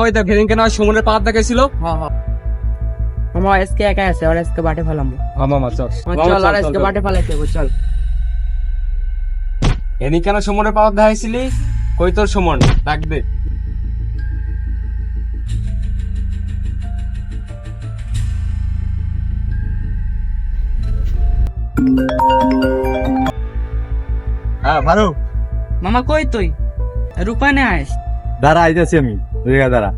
ওই দেখ সেদিনকে না সমুদ্রের পাহাড় দেখেছিল। মামা আজকে একা আছে, আর আজকে বাটে ফেলাম। মামা চল চল, আর আজকে বাটে ফেলাইতে হবে, চল। সেদিনকে না সমুদ্রের পাহাড় দেখাইছিলি, কই তোর সুমন, ডাক দে। হ্যাঁ ভালো, মামা কই তুই? রূপানে আইস। দাঁড়া আইতেছি আমি, দাঁড়া।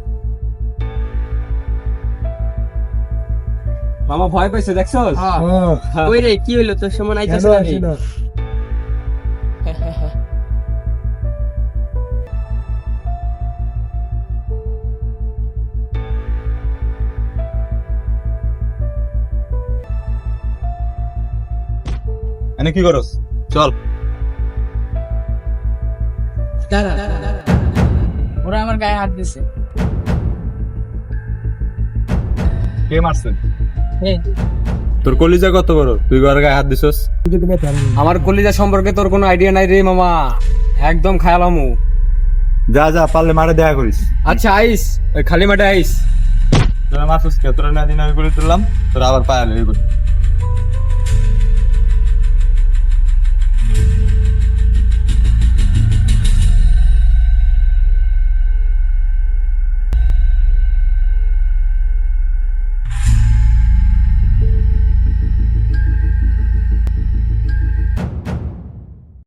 মামা ভয় পাইছে দেখছস? ওই রে, কি হইলো তোর? সময় আইতাছে নাকি? এনে কি করস? চল। ওরা আমার গায়ে হাত দিছে। কে মারছে? এই, তোর কলিজা কত বড়, তুই ঘরে গায়ে হাত দিছস? আমার কলিজা সম্পর্কে তোর কোনো আইডিয়া নাই রে মামা, একদম খায়ালামু। যা যা, পারলে মারে দেখা করিস। আচ্ছা আইস, ওই খালি মাঠে আইস। তোরা মারছিস কে? তোরা না দিন আমি করে দিলাম, তোরা আবার পায়ালে